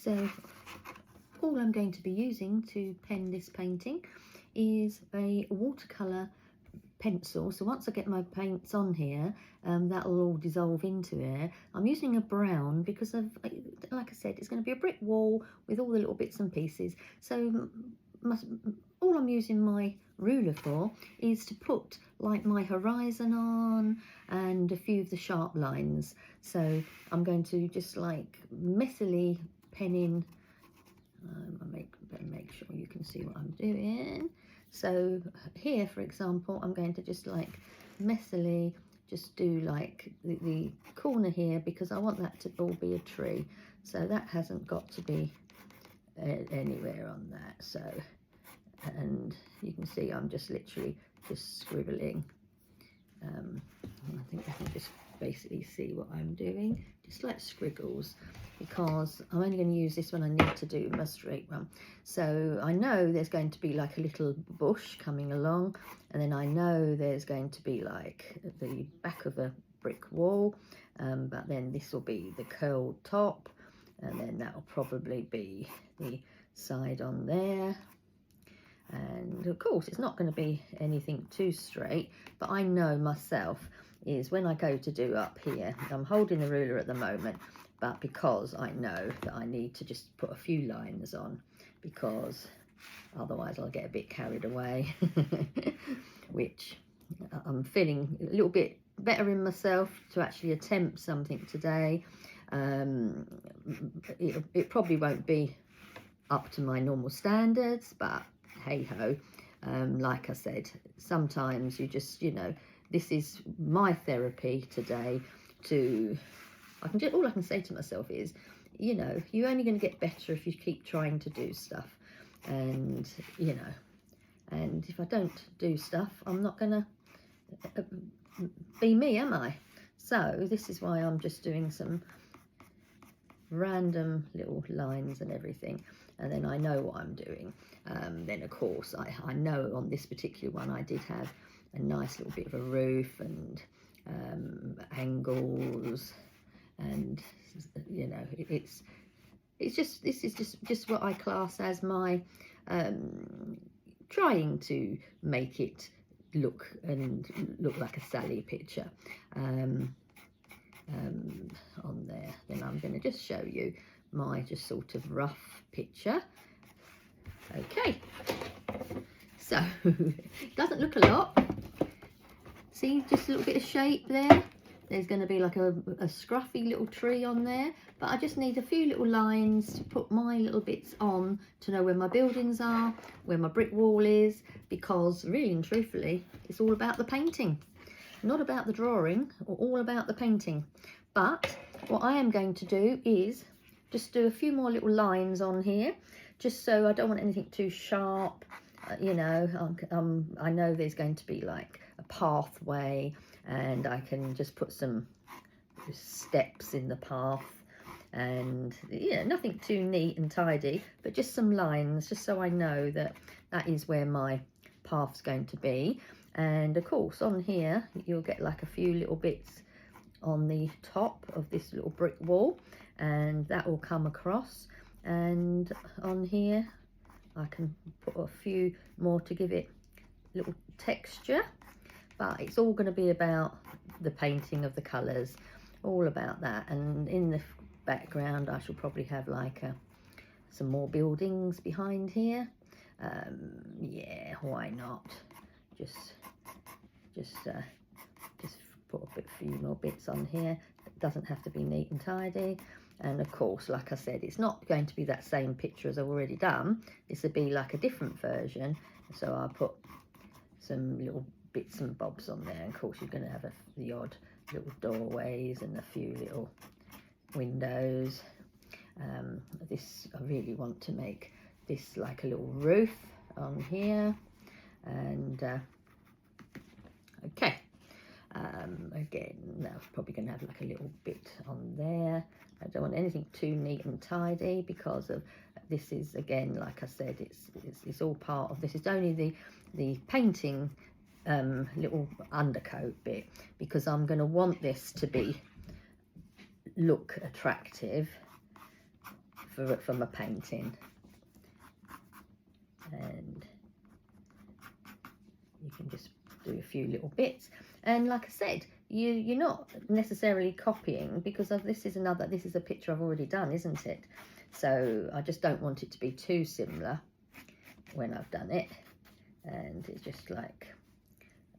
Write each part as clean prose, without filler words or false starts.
So all I'm going to be using to pen this painting is a watercolour pencil. So once I get my paints on here, that'll all dissolve into it. I'm using a brown because like I said, it's going to be a brick wall with all the little bits and pieces. So all I'm using my ruler for is to put like my horizon on and a few of the sharp lines. So I'm going to just like messily pen in. Better make sure you can see what I'm doing. So here, for example, I'm going to just like messily just do like the corner here, because I want that to all be a tree. So that hasn't got to be anywhere on that. So, and you can see I'm just literally just scribbling. I think I can just basically see what I'm doing, just like squiggles, because I'm only going to use this when I need to do my straight one. So I know there's going to be like a little bush coming along, and then I know there's going to be like the back of a brick wall, but then this will be the curled top, and then that'll probably be the side on there. And of course it's not going to be anything too straight, but I know myself is when I go to do up here, I'm holding the ruler at the moment, but because I know that I need to just put a few lines on, because otherwise I'll get a bit carried away, which I'm feeling a little bit better in myself to actually attempt something today. It probably won't be up to my normal standards, but hey ho, like I said, sometimes you just, you know, this is my therapy today. All I can say to myself is, you know, you're only going to get better if you keep trying to do stuff. And, you know, and if I don't do stuff, I'm not going to be me, am I? So this is why I'm just doing some random little lines and everything, and then I know what I'm doing. Then of course I know on this particular one I did have a nice little bit of a roof and angles, and you know, this is just what I class as my trying to make it look like a Sally picture on there. Then I'm going to just show you my just sort of rough picture. Okay, so it doesn't look a lot. See, just a little bit of shape there. There's going to be like a scruffy little tree on there, but I just need a few little lines to put my little bits on to know where my buildings are, where my brick wall is, because really and truthfully it's all about the painting, not about the drawing, or all about the painting. But what I am going to do is just do a few more little lines on here, just so I don't want anything too sharp. You know, I know there's going to be like a pathway, and I can just put some steps in the path, and yeah, nothing too neat and tidy, but just some lines, just so I know that that is where my path's going to be. And of course on here you'll get like a few little bits on the top of this little brick wall, and that will come across, and on here I can put a few more to give it little texture. But it's all going to be about the painting of the colours, all about that. And in the background I shall probably have like some more buildings behind here. Yeah, why not? Just put a few more bits on here. It doesn't have to be neat and tidy. And of course, like I said, it's not going to be that same picture as I've already done. This would be like a different version. So I'll put some little bits and bobs on there. And of course, you're going to have the odd little doorways and a few little windows. I really want to make this like a little roof on here. And okay. Again, that's probably going to have like a little bit on there. I don't want anything too neat and tidy, because of this is, again, like I said, it's all part of this. It's only the painting little undercoat bit, because I'm going to want this to look attractive for my painting. And you can just do a few little bits, and like I said, you're not necessarily copying, because this is a picture I've already done, isn't it? So I just don't want it to be too similar when I've done it. And it's just like,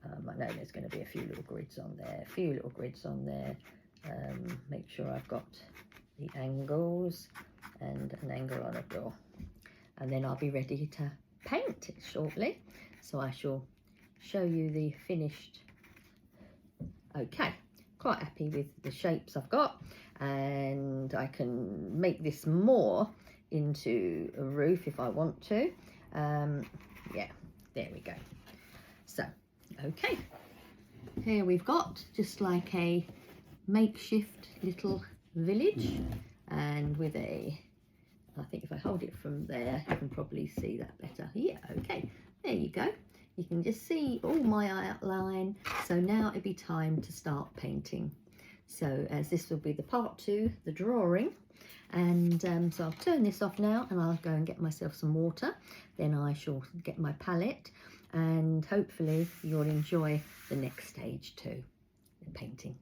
I know there's going to be a few little grids on there, make sure I've got the angles and an angle on a door, and then I'll be ready to paint shortly. So I shall show you the finished. Okay, quite happy with the shapes I've got, and I can make this more into a roof if I want to. Yeah, there we go. So okay, here we've got just like a makeshift little village, and with I think if I hold it from there you can probably see that better. Yeah, okay, there you go. You can just see all my outline. So now it'd be time to start painting. So as this will be the part 2, the drawing, and so I'll turn this off now, and I'll go and get myself some water. Then I shall get my palette, and hopefully you'll enjoy the next stage too, the painting.